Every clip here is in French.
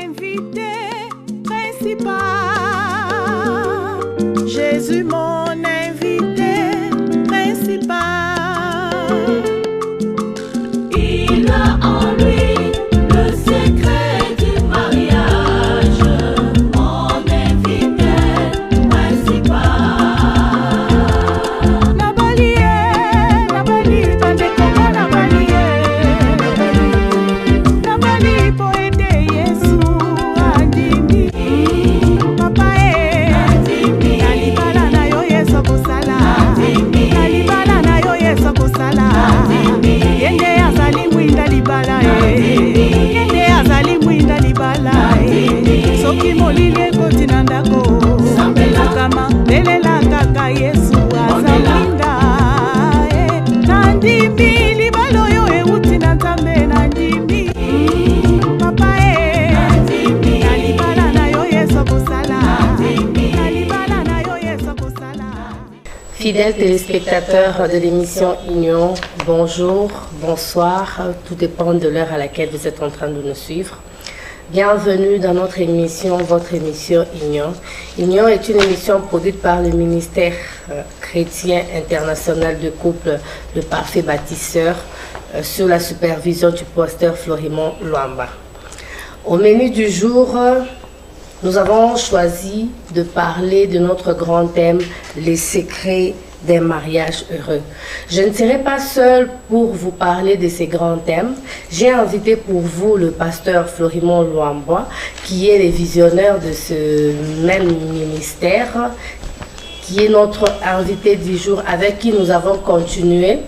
invité principal. Jésus, mon invité principal. Il a en lui le secret du mariage, mon invité principal. Soki molile koti na ndako kama belela kaka Yesu azamwinda nandimi libala oyo euti na Nzambe nandimi papa na libala na yo Yesu kosala na libala na yo Yesu kosala. Fidèles téléspectateurs de l'émission Union, bonjour, bonsoir, tout dépend de l'heure à laquelle vous êtes en train de nous suivre. Bienvenue dans notre émission, votre émission Union. Union est une émission produite par le ministère chrétien international de couple, le Parfait Bâtisseur, sur la supervision du pasteur Florimond Luamba. Au menu du jour, nous avons choisi de parler de notre grand thème, les secrets d'un mariage heureux. Je ne serai pas seule pour vous parler de ces grands thèmes. J'ai invité pour vous le pasteur Florimond Luamba, qui est le visionnaire de ce même ministère, qui est notre invité du jour, avec qui nous avons continué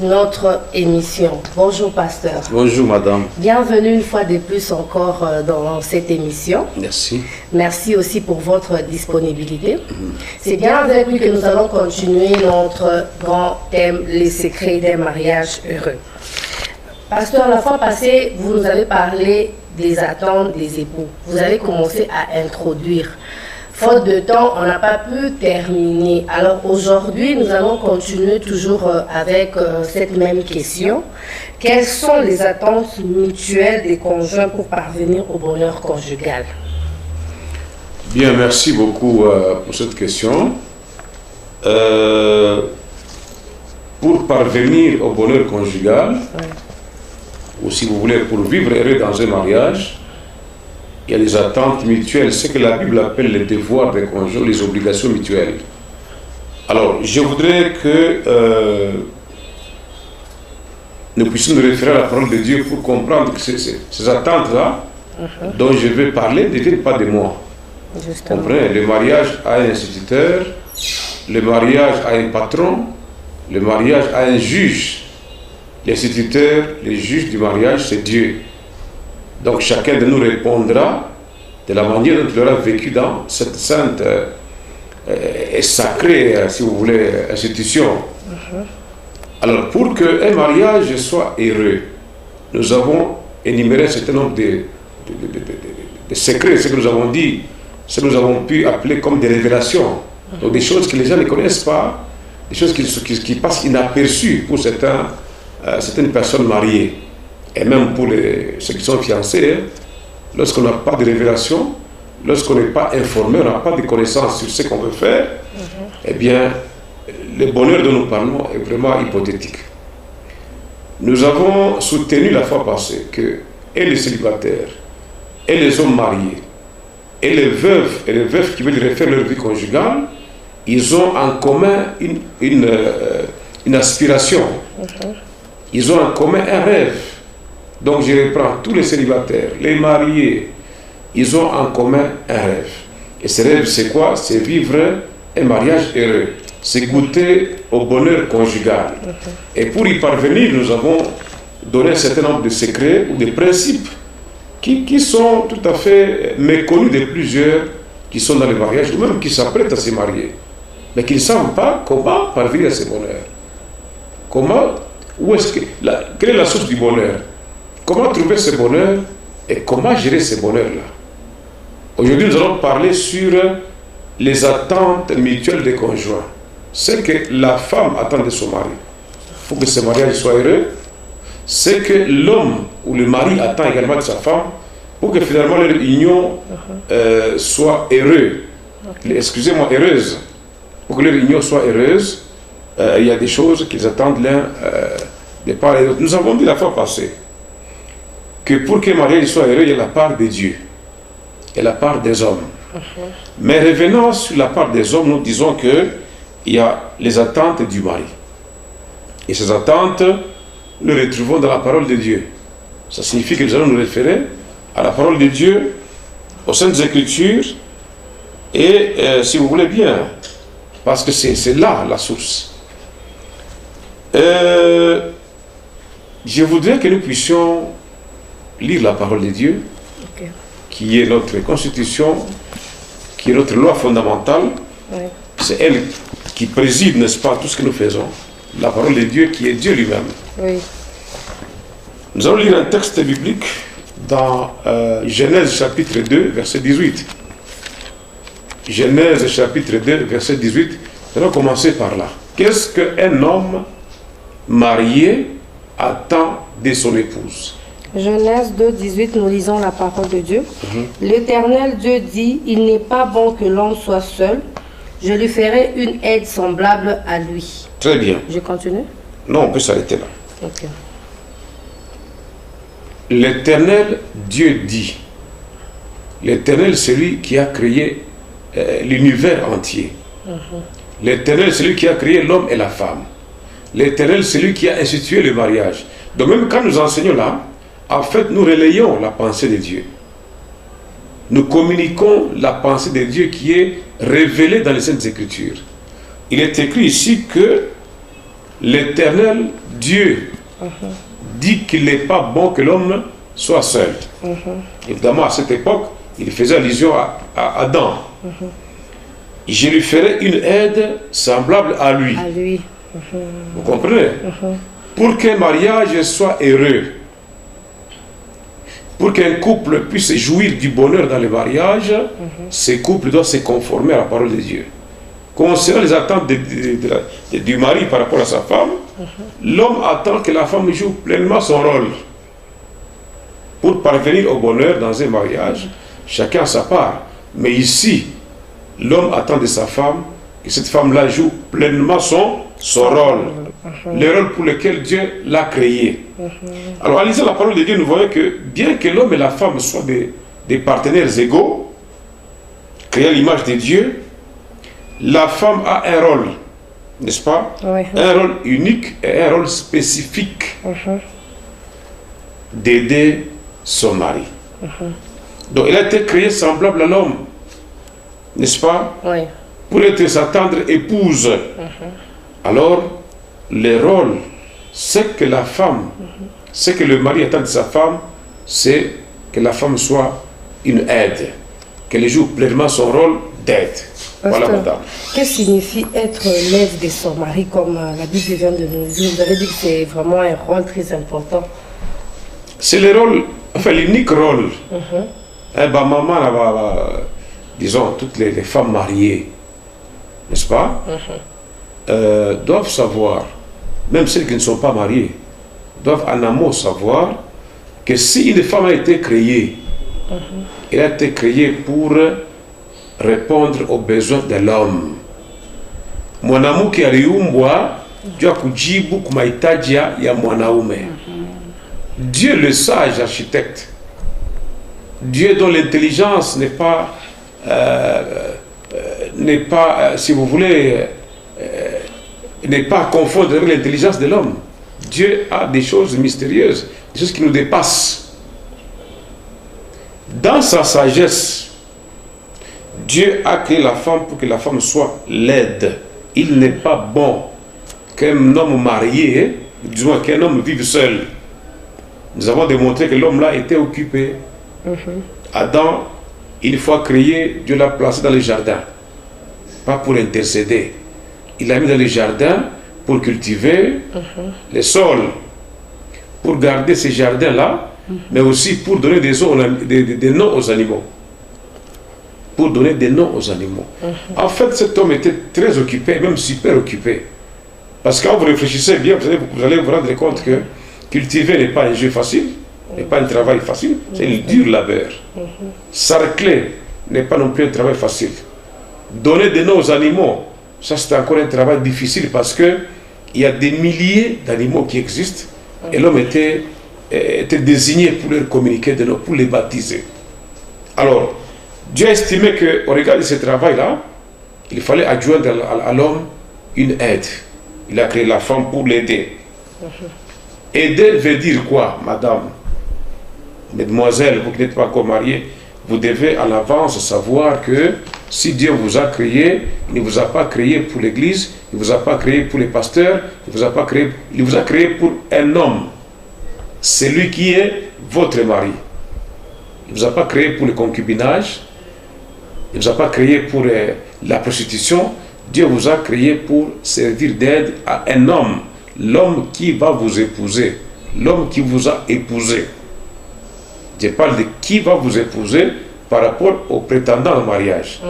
notre émission. Bonjour pasteur. Bonjour madame. Bienvenue une fois de plus encore dans cette émission. Merci. Merci aussi pour votre disponibilité. C'est bien avec lui que nous allons continuer notre grand thème, les secrets d'un mariage heureux. Pasteur, la fois passée, vous nous avez parlé des attentes des époux. Vous avez commencé à introduire. Faute de temps, on n'a pas pu terminer. Alors aujourd'hui, nous allons continuer toujours avec cette même question. Quelles sont les attentes mutuelles des conjoints pour parvenir au bonheur conjugal? Bien, merci beaucoup pour cette question. Pour parvenir au bonheur conjugal, ou si vous voulez, pour vivre heureux dans un mariage, il y a les attentes mutuelles, ce que la Bible appelle les devoirs des conjoints, les obligations mutuelles. Alors, je voudrais que nous puissions nous référer à la parole de Dieu pour comprendre que ces attentes-là dont je vais parler ne viennent pas de moi. Vous comprenez? Le mariage a un instituteur, le mariage a un patron, le mariage a un juge. L'instituteur, le juge du mariage, c'est Dieu. Donc chacun de nous répondra de la manière dont il aura vécu dans cette sainte et sacrée, si vous voulez, institution. Alors pour qu'un mariage soit heureux, nous avons énuméré un certain nombre de secrets, ce que nous avons dit, ce que nous avons pu appeler comme des révélations. Donc des choses que les gens ne connaissent pas, des choses qui passent inaperçues pour certaines personnes mariées. Et même pour ceux qui sont fiancés, lorsqu'on n'a pas de révélation, lorsqu'on n'est pas informé, on n'a pas de connaissances sur ce qu'on veut faire, eh bien, le bonheur dont nous parlons est vraiment hypothétique. Nous avons soutenu la fois passée que et les célibataires, et les hommes mariés, et les veuves qui veulent refaire leur vie conjugale, ils ont en commun une aspiration. Ils ont en commun un rêve. Donc je reprends, tous les célibataires, les mariés, ils ont en commun un rêve. Et ce rêve, c'est quoi? C'est vivre un mariage heureux. C'est goûter au bonheur conjugal. Et pour y parvenir, nous avons donné un certain nombre de secrets ou de principes qui sont tout à fait méconnus de plusieurs qui sont dans le mariage ou même qui s'apprêtent à se marier. Mais qui ne savent pas comment parvenir à ce bonheur. Quelle est la source du bonheur? Comment trouver ce bonheur et comment gérer ce bonheur-là? Aujourd'hui, nous allons parler sur les attentes mutuelles des conjoints. C'est que la femme attend de son mari pour que ce mariage soit heureux. C'est que l'homme ou le mari attend également de sa femme pour que finalement leur union soit heureuse. Excusez-moi, heureuse. Pour que leur union soit heureuse, il y a des choses qu'ils attendent l'un des part et d'autre. Nous avons dit la fois passée que pour que le mariage soit heureux, il y a la part de Dieu et la part des hommes. Mais revenant sur la part des hommes, nous disons qu'il y a les attentes du mari. Et ces attentes, nous les retrouvons dans la parole de Dieu. Ça signifie que nous allons nous référer à la parole de Dieu, aux Saintes Écritures, et si vous voulez bien, parce que c'est là la source. Je voudrais que nous puissions lire la parole de Dieu, qui est notre constitution, qui est notre loi fondamentale. C'est elle qui préside, n'est-ce pas, tout ce que nous faisons. La parole de Dieu qui est Dieu lui-même. Nous allons lire un texte biblique dans Genèse chapitre 2, verset 18. Genèse chapitre 2, verset 18. Nous allons commencer par là. Qu'est-ce qu'un homme marié attend de son épouse? Genèse 2, 18, nous lisons la parole de Dieu. L'Éternel Dieu dit, il n'est pas bon que l'homme soit seul. Je lui ferai une aide semblable à lui. Très bien. Je continue? Non, on peut s'arrêter là. Ok. L'Éternel Dieu dit. L'Éternel, c'est lui qui a créé l'univers entier. L'Éternel, c'est lui qui a créé l'homme et la femme. L'Éternel, c'est lui qui a institué le mariage. Donc même quand nous enseignons là, en fait, nous relayons la pensée de Dieu. Nous communiquons la pensée de Dieu qui est révélée dans les Saintes Écritures. Il est écrit ici que l'Éternel Dieu dit qu'il n'est pas bon que l'homme soit seul. Évidemment, à cette époque, il faisait allusion à Adam. Je lui ferai une aide semblable à lui. À lui. Vous comprenez? Pour qu'un mariage soit heureux, pour qu'un couple puisse jouir du bonheur dans le mariage, ce couple doit se conformer à la parole de Dieu. Concernant les attentes du mari par rapport à sa femme, l'homme attend que la femme joue pleinement son rôle. Pour parvenir au bonheur dans un mariage, chacun a sa part. Mais ici, l'homme attend de sa femme que cette femme-là joue pleinement son rôle. Le rôle pour lequel Dieu l'a créé. Alors, en lisant la parole de Dieu, nous voyons que bien que l'homme et la femme soient des partenaires égaux, créés à l'image de Dieu, la femme a un rôle, n'est-ce pas? Un rôle unique et un rôle spécifique d'aider son mari. Donc, elle a été créée semblable à l'homme, n'est-ce pas? Pour être sa tendre épouse. Alors, le rôle, c'est que la femme, c'est que le mari attend de sa femme, c'est que la femme soit une aide, qu'elle joue pleinement son rôle d'aide. Voilà, madame. Qu'est-ce que signifie être l'aide de son mari, comme la Bible vient de nous dire? Vous avez dit que c'est vraiment un rôle très important. C'est le rôle, enfin l'unique rôle. Maman, disons, toutes les femmes mariées, n'est-ce pas? Doivent savoir, même celles qui ne sont pas mariées, doivent en amont savoir que si une femme a été créée, elle a été créée pour répondre aux besoins de l'homme. Mwanamke aliumbwa juu ya kujibu kwa mahitaji ya mwanaume. Dieu, le sage architecte, Dieu dont l'intelligence n'est pas, si vous voulez, n'est pas à confondre avec l'intelligence de l'homme. Dieu a des choses mystérieuses, des choses qui nous dépassent. Dans sa sagesse, Dieu a créé la femme pour que la femme soit laide. Il n'est pas bon qu'un homme marié, disons qu'un homme vive seul. Nous avons démontré que l'homme là était occupé. Adam, une fois créé, Dieu l'a placé dans le jardin. Pas pour intercéder. Il l'a mis dans le jardin pour cultiver les sols, pour garder ces jardins-là, mais aussi pour donner des noms aux animaux. Pour donner des noms aux animaux. En fait, cet homme était très occupé, même super occupé. Parce que quand vous réfléchissez bien, vous allez vous rendre compte que cultiver n'est pas un jeu facile. n'est pas un travail facile, c'est un dur labeur. Sarcler n'est pas non plus un travail facile. Donner des noms aux animaux, ça c'est encore un travail difficile parce que il y a des milliers d'animaux qui existent et l'homme était désigné pour leur communiquer des noms, pour les baptiser. Alors, Dieu a estimé qu'au regard de ce travail-là, il fallait adjoindre à l'homme une aide. Il a créé la femme pour l'aider. Aider veut dire quoi, madame, mesdemoiselles, vous qui n'êtes pas encore mariées, vous devez à l'avance savoir que si Dieu vous a créé, il ne vous a pas créé pour l'église, il ne vous a pas créé pour les pasteurs, il vous a créé pour un homme. C'est lui qui est votre mari. Il ne vous a pas créé pour le concubinage, il ne vous a pas créé pour la prostitution. Dieu vous a créé pour servir d'aide à un homme, l'homme qui va vous épouser, l'homme qui vous a épousé. Je parle de qui va vous épouser par rapport au prétendant au mariage.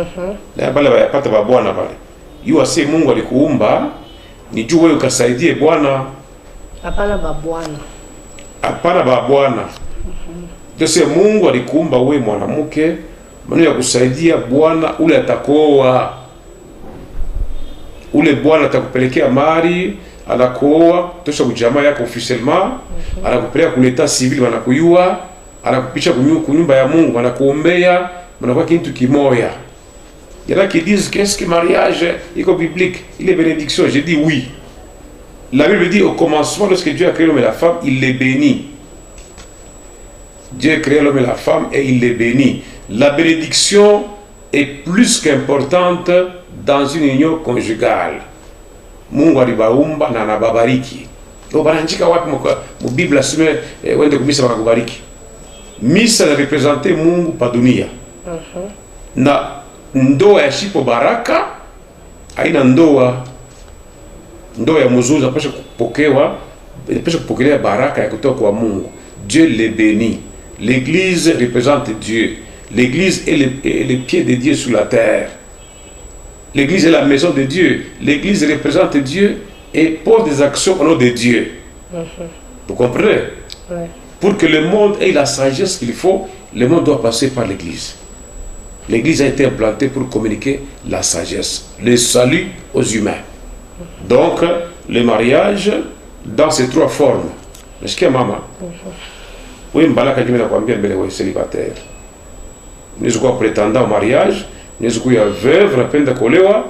Yuwase Mungu alikuumba nijue wewe ukasaidie Bwana. Hapana babwana. Hapana babwana. Ndio Mungu alikuumba wewe mwanamke, maana ya kusaidia Bwana ule atakoa. Ule Bwana atakupelekea mali, anakuoa, tosha kujamaa yako officiellement, anakupeleka kuleta civil wanakuyua, anakupisha kunyumba ya Mungu, anakuombea, mnakuwa kitu kimoya. Il y en a qui disent qu'est-ce que mariage est biblique, il est bénédiction. Je dis oui. La Bible dit au commencement, lorsque Dieu a créé l'homme et la femme, il les bénit. Dieu a créé l'homme et la femme et il les bénit. La bénédiction est plus qu'importante dans une union conjugale. Mungu alibaumba na anababariki. Obaranjika wapi mu Biblia sime wende kumisa bakakubariki. Misa na represente Mungu pa dunia. Na ndoa ya shipo baraka haina ndoa ya mzuri apasha kupokewa, apasha kupokelea baraka ya kutoka kwa Mungu. Dieu les bénit. L'église représente Dieu. L'église est le pied de Dieu sur la terre. L'église est la maison de Dieu. L'église représente Dieu et pose des actions au nom de Dieu. Vous comprenez? Ouais. Pour que le monde ait la sagesse qu'il faut, le monde doit passer par l'église. L'église a été implantée pour communiquer la sagesse, le salut aux humains. Donc, le mariage, dans ces trois formes. Est-ce qu'il y a maman? Oui, mbalaka jimi na kwambia mbele wa célibataire. Nizo kwa prétendant au mariage, nizo kuya veuve napenda kuolewa.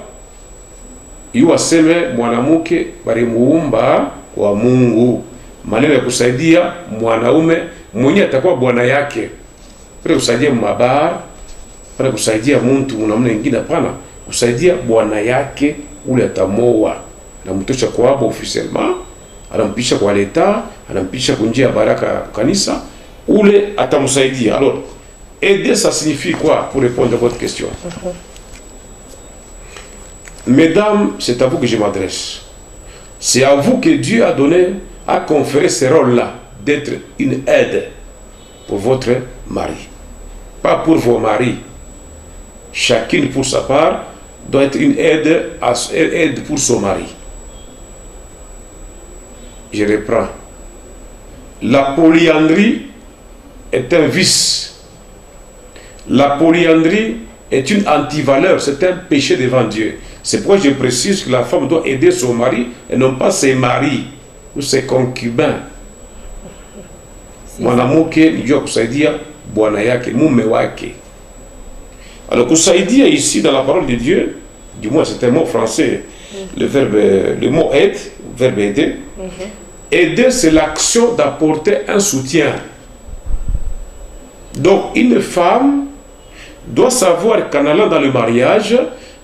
Yu aseme mwanamke balimuumba kwa Mungu. Maneno ya kusaidia mwanaume mwenye atakuwa bwana yake. Pale kusaidia mabara, pale kusaidia mtu namna nyingine hapana, kusaidia bwana yake ule atamoa. Na mtosha kwa hapo officiellement, anampisha kwa leta, anampisha kunjia baraka kanisa, ule atamsaidia. Alors, aider ça signifie quoi pour répondre à votre question? Mesdames, c'est à vous que je m'adresse. C'est à vous que Dieu a conféré ce rôle-là, d'être une aide pour votre mari. Pas pour vos maris. Chacune pour sa part doit être une aide pour son mari. Je reprends. La polyandrie est un vice. La polyandrie est une antivaleur, c'est un péché devant Dieu. C'est pourquoi je précise que la femme doit aider son mari et non pas ses maris ou ses concubins. Mwanamke nijua kusaidia bwana yake, mume wake. Alors kusaidia ici dans la parole de Dieu, du moins c'est un mot français, le mot aide, verbe aider. Aider, c'est l'action d'apporter un soutien. Donc une femme doit savoir qu'en allant dans le mariage,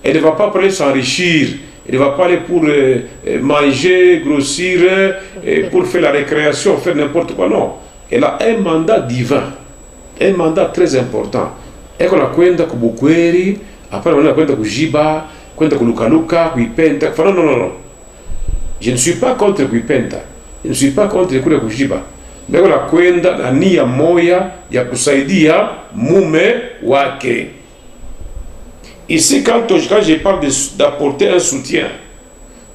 elle ne va pas aller s'enrichir, elle ne va pas aller pour manger, grossir, pour faire la récréation, faire n'importe quoi, non. Elle a un mandat divin, un mandat très important. Et qu'on a kwenda kubukweri, après on a kwenda kujiba, kwenda kulukaluka, kuipenta. Enfin non. Je ne suis pas contre kuipenta. Je ne suis pas contre kule kujiba. Mais on a kwenda na nia moya ya kusaidia mume wake. Ici, quand je parle d'apporter un soutien,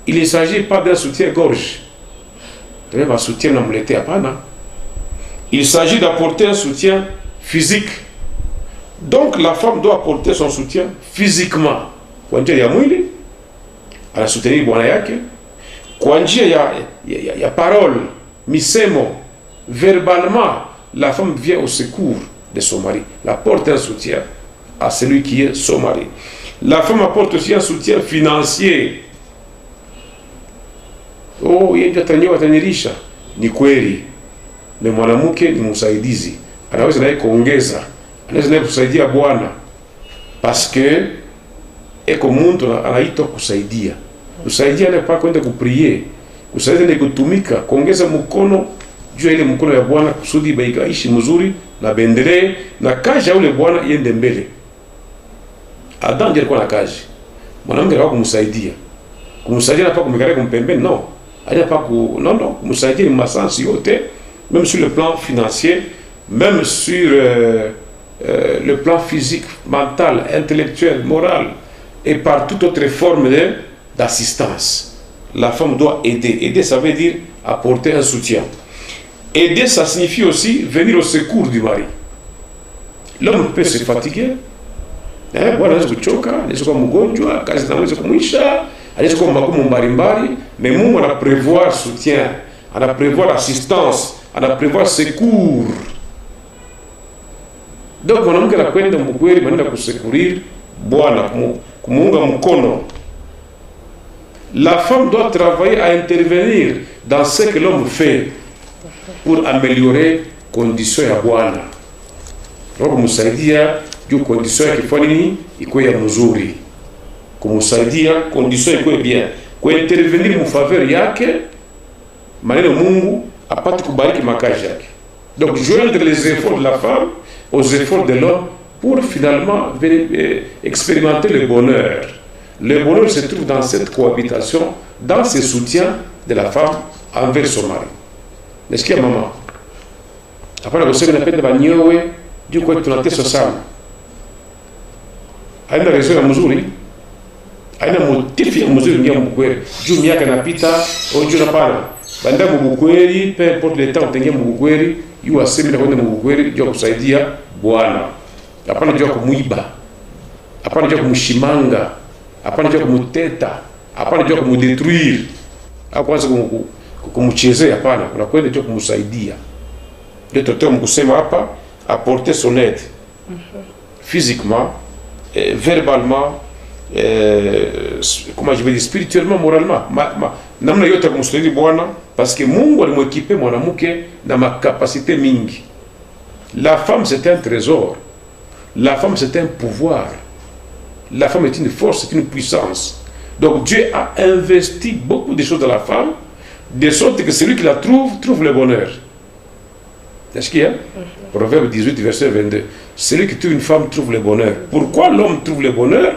il ne s'agit pas d'un soutien-gorge. Tu vas soutien à m'lete apana. Il s'agit d'apporter un soutien physique. Donc la femme doit apporter son soutien physiquement. Kwa njia ya mwili, anasoutenir bwana yake. Kwa njia ya parole, misemo, verbalement, la femme vient au secours de son mari. Elle apporte un soutien à celui qui est son mari. La femme apporte aussi un soutien financier. Oh, yeye atanyoa atanirisha. Ni kweli. Na mwanamke ni msaidizi. Anaweza naye kuongeza. Anaweza naye kusaidia bwana. Parce que eko muntu anaitwa kusaidia. Kusaidia ni pa kwenda kuprier. Kusaidia ni kutumika, kuongeza mkono juu ile mkono ya bwana kusudi baikaishi mzuri na bendelee na kazi ya ule bwana iende mbele. Adam ndiye alikuwa na kazi. Mwanamke alikuwa kumsaidia. Kumsaidia na pa kumikalia kumpembeni, non. Alia pa ku non, kumsaidia ni masansi yote, même sur le plan financier, même sur le plan physique, mental, intellectuel, moral et par toute autre forme d'assistance. La femme doit aider. Aider, ça veut dire apporter un soutien. Aider, ça signifie aussi venir au secours du mari. L'homme peut se fatiguer. Bwana anaweza kuchoka, anaweza kuwa mgonjwa, kazi zinaweza kumwisha, anaweza kuwa magumu mbalimbali, mais Mungu ana prévoir soutien, ana prévoir assistance, ana prévoir secours. Donc mwanamke anakwenda mkweli, anaenda kusekurir bwana, kumuunga mkono. La femme doit travailler à intervenir dans ce que l'homme fait pour améliorer conditions ya bwana. Donc kumsaidia juu condition yake kwa nini ikuwe ya mzuri. Kumsaidia condition ikuwe bien. Kwa intervenir mu faveur yake, maneno Mungu apate kubariki makazi yake. Donc joindre les efforts de la femme aux efforts de l'homme pour finalement expérimenter le bonheur. Le bonheur se trouve dans cette cohabitation, dans ce soutien de la femme envers son mari. N'est-ce qu'il y a maman? Après la kusema napenda banyowe juu kwa tunateswa sana. Haina raison ya mzuri, haina motifu ya mzuri ngia mbukweli. Juu miaka inapita, ojo na pana. Banda mbukweli, peu importe le temps utengia mbukweli, yu asemi na kwenda mbukweli juu kusaidia bwana. Hapana juu kumuiba. Hapana juu kumshimanga. Hapana juu kumuteta. Hapana juu kumudetruire. Au kwanza kumchezea hapana, kuna kwenda juu kumsaidia. Ndio tutatoa mkusema hapa apporter son aide. Physiquement, verbalement, comment je vais dire, spirituellement, moralement. Namna yote kumsaidia bwana parce que Mungu alimwekipe mwanamke na makapasite mingi. La femme c'est un trésor. La femme c'est un pouvoir. La femme est une force, c'est une puissance. Donc Dieu a investi beaucoup de choses dans la femme, de sorte que celui qui la trouve le bonheur. Est-ce qu'il y a Proverbe 18, verset 22. Celui qui trouve une femme trouve le bonheur. Pourquoi l'homme trouve le bonheur?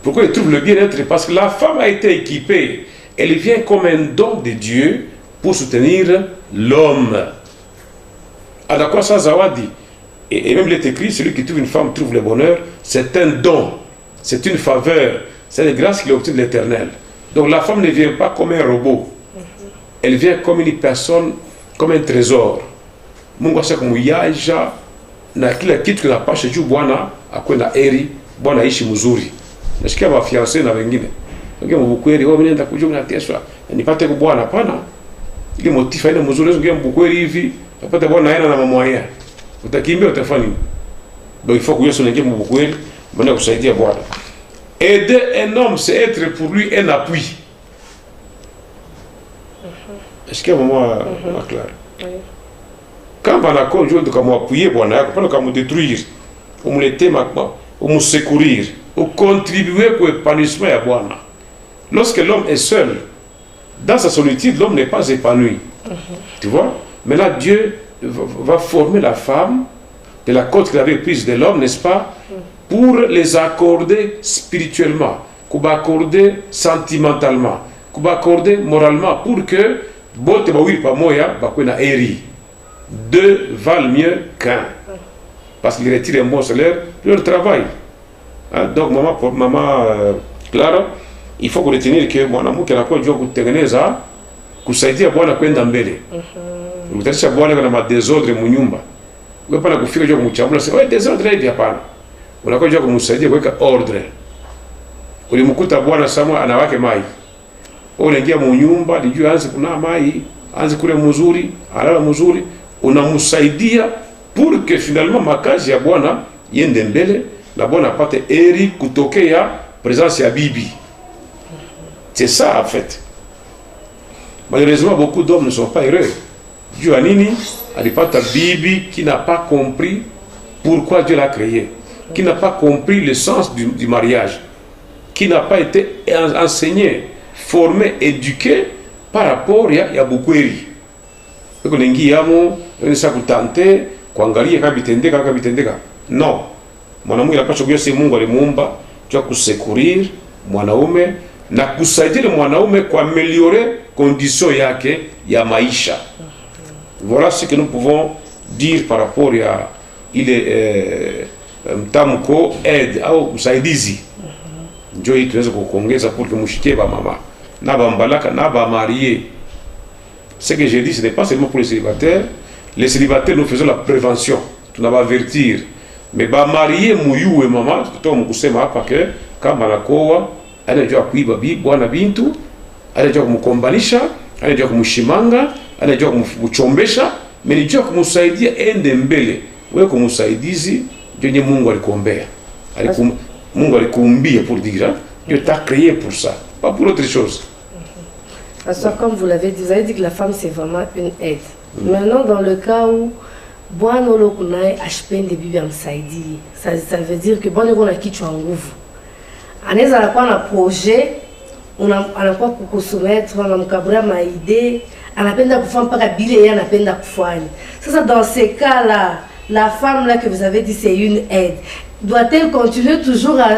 Pourquoi il trouve le bien-être? Parce que la femme a été équipée. Elle vient comme un don de Dieu pour soutenir l'homme. Adakwa sa zawadi. Et même il est écrit, celui qui trouve une femme trouve le bonheur. C'est un don. C'est une faveur. C'est une grâce qu'il obtient de l'Éternel. Donc la femme ne vient pas comme un robot. Elle vient comme une personne, comme un trésor. Mungu asema kumuyaja na kila kitu kinapasha juu bwana akwenda eri, bwana aishi mzuri. Nasikia mafiancé na wengine. Ndio mbukweli, wao mnaenda kujua mnateswa. Nipate kwa bwana hapana. Ile motifu ile mzuri ndio mbukweli hivi, upate bwana aina na mama yake. Utakimbia utafanya nini? Donc il faut que Yesu n'ingie mbukweli, mwana kusaidia bwana. Aider un homme, c'est être pour lui un appui. Est-ce que maman est clair? Oui. Quand on a conjoint de comme appuyer bwana yako, pas comme détruire, ou me leter maintenant, ou me secourir, ou contribuer pour l'épanouissement ya bwana. Lorsque l'homme est seul, dans sa solitude, l'homme n'est pas épanoui. Tu vois? Maintenant, Dieu va former la femme de la côte qu'il avait prise de l'homme, n'est-ce pas? Pour les accorder spirituellement, pour accorder sentimentalement, pour accorder moralement, pour que bote ba wili pamoya bakwena eri. Deux valent mieux qu'un. Parce qu'ils retirent un bon salaire pour leur travail. Hein? Donc maman Clara, il faut retenir que mwanamke anakuwa jua kutengeneza kusaidia bwana kwenda mbele. Ukutanisha bwana kuna madesordre mu nyumba. Wewe pana kufika jua kumchambula sasa, wewe desordre hivi hapana. Unakuja jua kumsaidia kuweka ordre. Ulimkuta bwana Samuel anawake mai. Wewe unaingia mu nyumba, nijue anze kuna mai, anze kule mzuri, alala mzuri, unamsaidia pour que finalement makazi ya bwana yende mbele na bwana apate eri kutokea présence ya bibi. C'est ça en fait. Malheureusement beaucoup d'hommes ne sont pas heureux. Dieu a nini alipata bibi qui n'a pas compris pourquoi Dieu l'a créé, qui n'a pas compris le sens du mariage, qui n'a pas été enseigné, formé, éduqué par rapport ya bukweli. Eko nengi yamo nisa kutante kuangalia kama bitendeka. Non. Mwanamume anapaswa kujua Mungu alimuumba kwa kusekurir mwanaume na kusaidia mwanaume kwa améliorer condition yake ya maisha. Voilà ce que nous pouvons dire par rapport à mtamko aide au usaidizi. Ndio hii tunaweza kuongeza pour que mushikie ba mama na ba mbalaka na ba marié. Ce que j'ai dit, ce n'est pas seulement pour les célibataires. Les célibataires, nous faisons la prévention. Tu n'as pas avertir. Mais ba marié muyuwe mama, tutoa mkusema hapa ke kama anakoa anajua kuiba bwana bintu, anajua kumkombanisha, anajua kumshimanga, anajua kumchombesha, menijua kumsaidia ende mbele. Wewe kumsaidizi ndio Mungu alikuombea. Mungu alikuumbia pour dire, Dieu t'a créé pour ça, pas pour autre chose. Parce que comme vous l'avez dit, vous avez dit que la femme c'est vraiment une aide. Maintenant dans le cas où bwana lokunaye ashipende bibi amsaidie, ça veut dire que bwana kuna kichwa nguvu. Anaweza anakuwa na projet, anakuwa kukusoumettre, anamkabria maide, anapenda kufanya mpaka bile yeye anapenda kufanya. Sasa dans ces cas-là, la femme là que vous avez dit c'est une aide. Doit-elle continuer toujours à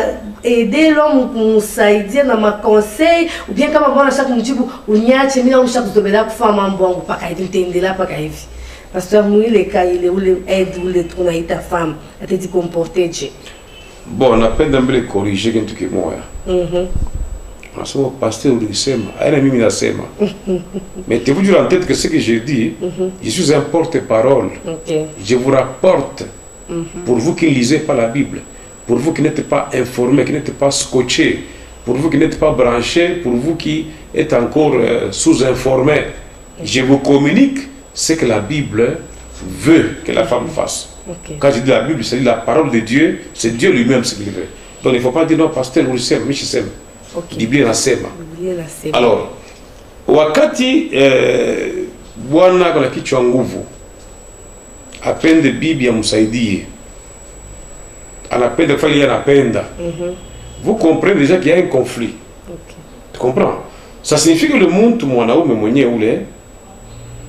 aider l'homme kumsaidia na makonseil ou bien kama bwana shaka mjibu unyache mimi na mshaka kutobela kufanya mambo yangu paka hivi nitaendelea paka hivi. Parce que moi les cas il est où les aide ou les tunaita femme a te dit comporter je. Bon, napenda mbele corriger kitu kimoja. Nasema pasteur ulisema, aina mimi nasema. Mettez-vous en tête que ce que j'ai dit, je suis un porte-parole. Okay. Je vous rapporte pour vous qui ne lisez pas la Bible, pour vous qui n'êtes pas informés, qui n'êtes pas scotchés, pour vous qui n'êtes pas branchés, pour vous qui êtes encore sous-informés. Je vous communique ce que la Bible veut que la femme fasse. Okay. Quand je dis la Bible, c'est la parole de Dieu, c'est Dieu lui-même ce qu'il veut. Donc il ne faut pas dire non, pasteur, vous le savez, mais je sais. Biblia inasema. Alors, wakati bwana kuna kichwa nguvu, apende bibi amsaidie, anapenda kufanya yeye anapenda. Vous comprenez déjà qu'il y a un conflit. Okay. Tu comprends? Ça signifie que le mtu mwanaume mwenyewe ule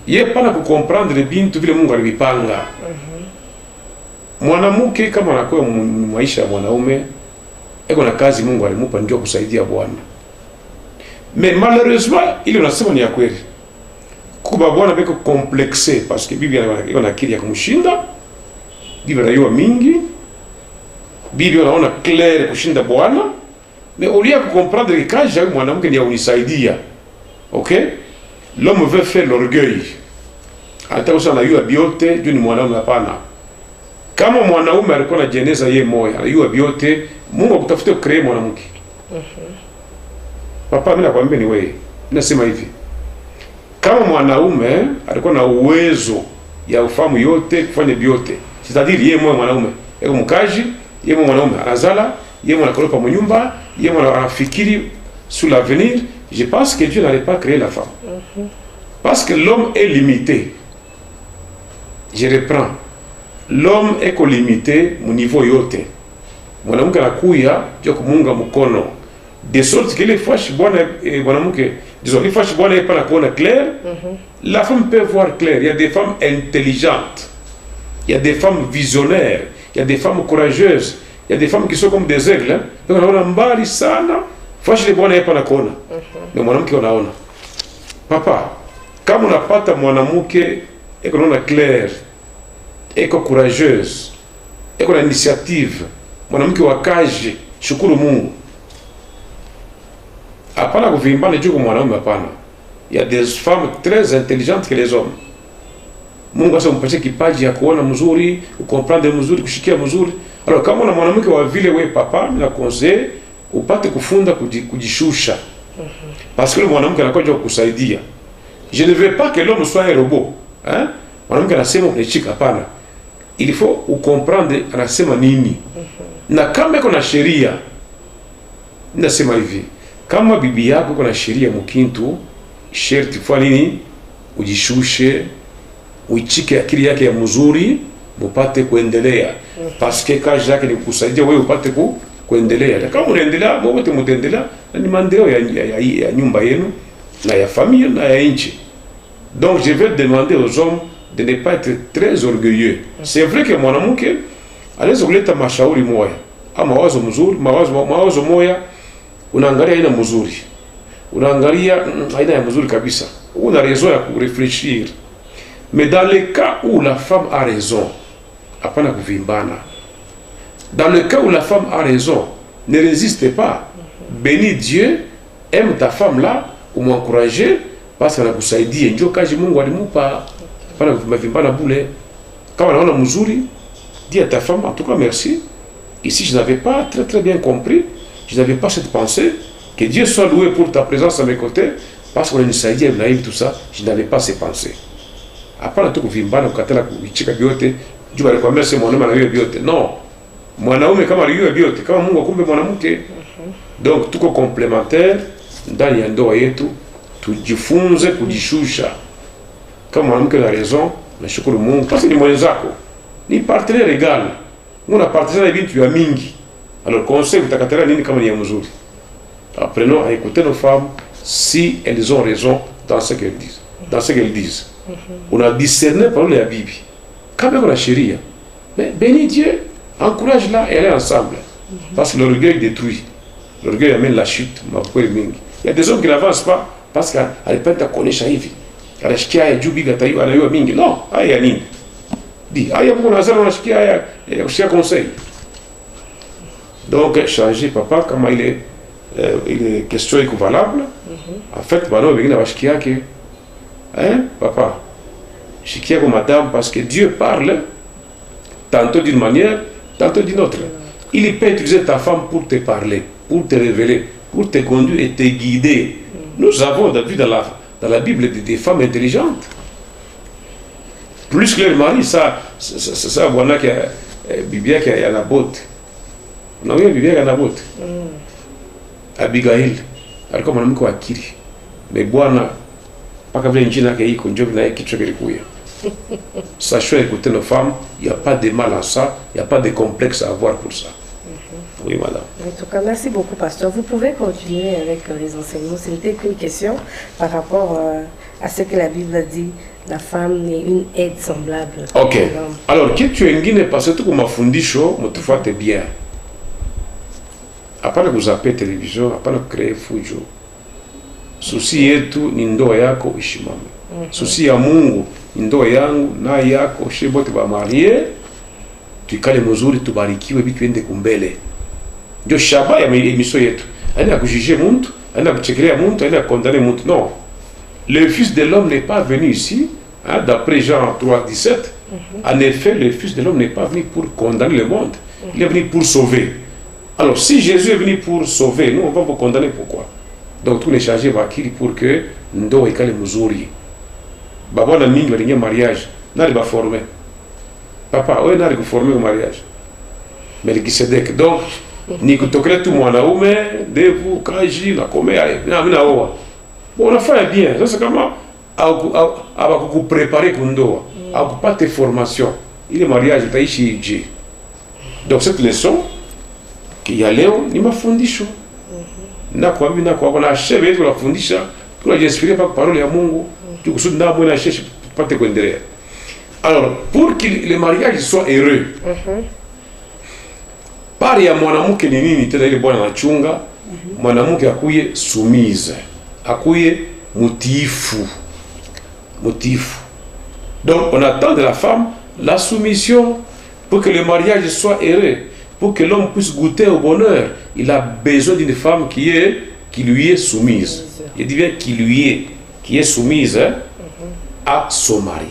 yeye pana kukomprendre bintu vile Mungu alivipanga. Mwanamke kama anakuwa maisha ya mwanaume eko na kazi Mungu alimupa ndio kusaidia bwana. Mais malheureusement ile unasema ni ya kweli. Kuba bwana beko complexé parce que bibi ana akili ya kumshinda. Bibi anayua mingi. Bibi anaona clair kushinda bwana. Mais au lieu de comprendre que quand j'ai mwanamke ni ya unisaidia. OK? L'homme veut faire l'orgueil. Hata usana yua biote, juu ni mwanaume hapana. Kama mwanaume alikuwa na jeneza yeye moya, anayua biote, Mungu akutafuta create mwanamke. Papa mimi nakwambia ni wewe. Nasema hivi. Kama mwanaume alikuwa na uwezo ya ufahamu yote kufanya biote, c'est-à-dire yeye mwanaume, yeye mkaji, yeye mwanaume anazala, yeye anakoropa mnyumba, yeye anafikiri sur l'avenir, je pense que Dieu n'allait pas créer la femme. Parce que l'homme est limité. Je reprends. L'homme est limité au niveau yote. Mwanamke anakuya juu kumunga mkono. De sorte que les fois bwana mwanamke, disons les fois bwana n'est pas la kuona clair. La femme peut voir clair. Il y a des femmes intelligentes. Il y a des femmes visionnaires. Il y a des femmes courageuses. Il y a des femmes qui sont comme des aigles. Donc on a mbali sana. Fois les bwana n'est pas la kuona. Mais mwanamke unaona. Papa, kama unapata mwanamke eko naona clair, eko courageuse, eko na initiative, mwanamke wakaje, shukuru Mungu. Hapana kuvimbana juu kwa mwanaume hapana. Il y a des femmes très intelligentes que les hommes. Mungu asa mpatie kipaji ya kuona mzuri, kukomprendre mzuri, kushikia mzuri. Alors kama una mwanamke wa vile wewe papa, na conseil upate kufunda kujishusha. Parce que le mwanamke anakuja kukusaidia. Je ne veux pas que l'homme soit un robot. Hein? Mwanamke anasema unachika hapana. Il faut comprendre anasema nini. Na kama iko na sheria, ninasema hivi, kama bibi yako iko na sheria mkintu, sherti kwa nini ujishushe, uichike akili yake ya mzuri, mupate kuendelea. Parce que kazi yake ni kusaidia wewe upate kuendelea. Na kama unaendelea, wote mtaendelea, na ni maendeleo ya nyumba yenu na ya familia na ya nchi. Donc je vais demander aux hommes de ne pas être très orgueilleux. C'est vrai que mwanamke anaweza kuleta mashauri moya ama mawazo mzuri, mawazo moya unaangalia aina mzuri, unaangalia aina ya mzuri kabisa, una raison ya réfléchir. Mais dans le cas où la femme a raison, hapana kuvimbana. Dans le cas où la femme a raison, ne résiste pas. Bénis Dieu, aime ta femme là, ou m'encourager, parce qu'elle a kusaidia. Ndio kazi Mungu alimupa. Hapana kuvimbana bule. Kama unaona mzuri, dis à ta femme, en tout cas merci. Ici, je n'avais pas très bien compris, je n'avais pas cette pensée. Que Dieu soit loué pour ta présence à mes côtés, parce qu'on a une saïdia, naïve, tout ça, je n'avais pas ces pensées. Hapana tu kuvimbana, kukatala kuichika biote, juu alikwambia sema mwanaume anayua biote. Non. Mwanaume kama aliyua biote, kama Mungu akumbe mwanamke. Donc tuko complémentaire ndani ya ndoa yetu, tujifunze kujishusha. Kama mwanamke ana raison, nashukuru Mungu parce que ni mwenzako. Ni partenaire égal. Muna partenaire bintu ya mingi. Alors conseil utakatala nini kama ni ya mzuri. Apprenons à écouter nos femmes si elles ont raison dans ce qu'elles disent. Dans ce qu'elles disent. On a discerné par la Bible. Quand même on a chérie. Mais bénis Dieu, encourage-la et allez ensemble. Parce que l'orgueil détruit. L'orgueil amène la chute. Il y a des hommes qui n'avancent pas parce qu'elle peut être connue chez Yves. Elle a chiqué à Djoubi, elle a eu mingi. Non, il y a mingi. Dis, il y a mon azar, on a chiqué à conseil. Donc, changer papa, comment il est question équivalable. En fait, maintenant, il y a chiqué que, hein, papa, chiqué comme madame, parce que Dieu parle tantôt d'une manière, tantôt d'une autre. Il peut utiliser ta femme pour te parler, pour te révéler, pour te conduire et te guider. Nous avons vu dans la Bible des femmes intelligentes. Plus que leur mari, ça, voilà que Biblia qui a la botte. On a vu Biblia qui a la botte. Abigail, alikuwa mwanamke wa akili. Mais bwana paka vile njina yake iko ndio vile kichwa kilikuya. Sachons écouter nos femmes, il n'y a pas de mal à ça, il n'y a pas de complexe à avoir pour ça. Oui, madame. En tout cas, merci beaucoup, pasteur. Vous pouvez continuer avec les enseignements. Ce n'était qu'une question par rapport à ce que la Bible dit. La femme est une aide semblable. Ok. Alors, kitu ingine parce que kwa mafundisho mtufuate bien. Hapana kuzape television, hapana kucreate fujo. Susi yetu ni ndoa yako ishimame. Susi ya Mungu ni ndoa yangu na yako, shebote ba marie. Tuikale mzuri, tubarikiwe vitu ende kumbele. Ndio shaba ya emission yetu. Aina kujije mtu, aina kuchekelea mtu, aina kondane mtu. Non. Le Fils de l'homme n'est pas venu ici, hein, d'après Jean 3, 17. En effet, le Fils de l'homme n'est pas venu pour condamner le monde. Il est venu pour sauver. Alors, si Jésus est venu pour sauver, nous, on va vous condamner pourquoi? Donc, tout est changé pour que nous ait les muzuri. Baba na mingi walingia mariage, nari ba formé. Papa, ouais, nari ku formé au mariage. Melkisedek. Donc, ni kutokea tu mwanaume, devu, kaji, na komea, na oa. Bon, on a fait bien. Ça, c'est comment vous préparer pour ndoa. Pas tes formations. Il est mariage, tu as ici. Donc, cette leçon, qu'il y a Léo, il m'a fundisho. Na kwa on a achevé la fundisha. Pour la j'inspiré par parole à Mungu. Tu sais, n'a pas achevé pas te conduire. Alors, pour que le mariage soit heureux, par ya mwanamke ni nini tena ile bwana anachunga, mwanamke akuye soumise. Akuye mutifu. Donc on attend de la femme la soumission pour que le mariage soit heureux, pour que l'homme puisse goûter au bonheur. Il a besoin d'une femme qui lui est soumise. Il dit bien qui est soumise à son mari.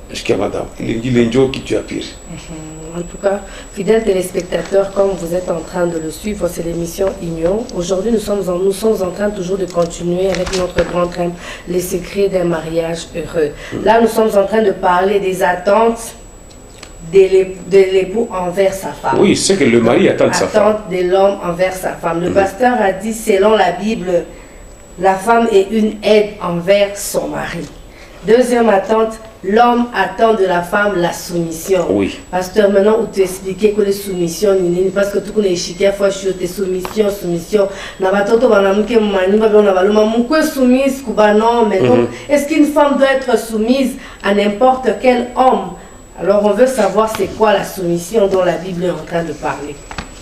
Jusqu'à madame. Il est qui tu as pire. En tout cas, fidèles téléspectateurs, comme vous êtes en train de le suivre, c'est l'émission Union. Aujourd'hui, nous sommes en train toujours de continuer avec notre grand thème, les secrets d'un mariage heureux. Là, nous sommes en train de parler des attentes de l'époux envers sa femme. Oui, c'est que le mari attend de sa femme. Attente de l'homme envers sa femme. Le pasteur a dit, selon la Bible, la femme est une aide envers son mari. Deuxième attente, l'homme attend de la femme la soumission. Oui. Pasteur, maintenant, où tu expliquais que les soumissions, parce que tout le monde est chiqué, fois je suis soumission. Est-ce qu'une femme doit être soumise à n'importe quel homme? Alors, on veut savoir c'est quoi la soumission dont la Bible est en train de parler.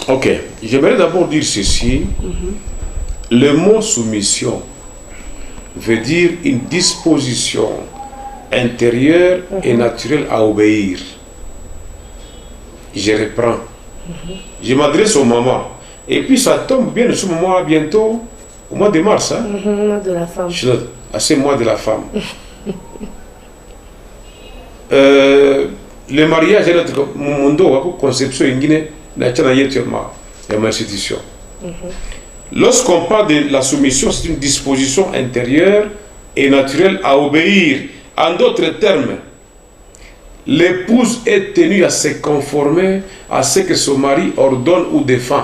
Ok. J'aimerais d'abord dire ceci. Le mot soumission veut dire une disposition intérieure et naturelle à obéir. Je reprends. Je m'adresse aux mamans. Et puis ça tombe bien ce moment bientôt, au mois de mars. Hein? Mois de la femme. C'est le mois de la femme. Le mariage est notre conception institution. Lorsqu'on parle de la soumission, c'est une disposition intérieure et naturelle à obéir. En d'autres termes, l'épouse est tenue à se conformer à ce que son mari ordonne ou défend.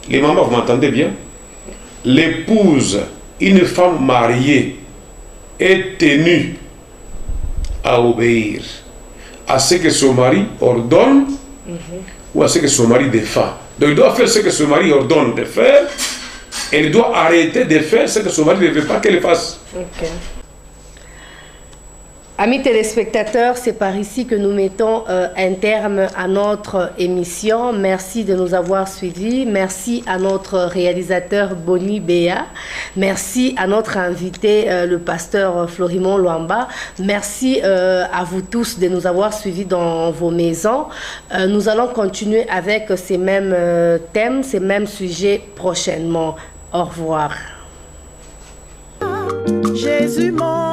Les mamans, vous m'entendez bien? L'épouse, une femme mariée, est tenue à obéir à ce que son mari ordonne ou à ce que son mari défend. Donc il doit faire ce que son mari ordonne de faire et il doit arrêter de faire ce que son mari ne veut pas qu'elle fasse. Okay. Amis téléspectateurs, c'est par ici que nous mettons un terme à notre émission. Merci de nous avoir suivis. Merci à notre réalisateur Boni Béa. Merci à notre invité, le pasteur Florimond Luamba. Merci à vous tous de nous avoir suivis dans vos maisons. Nous allons continuer avec ces mêmes thèmes, ces mêmes sujets prochainement. Au revoir. Jésus mon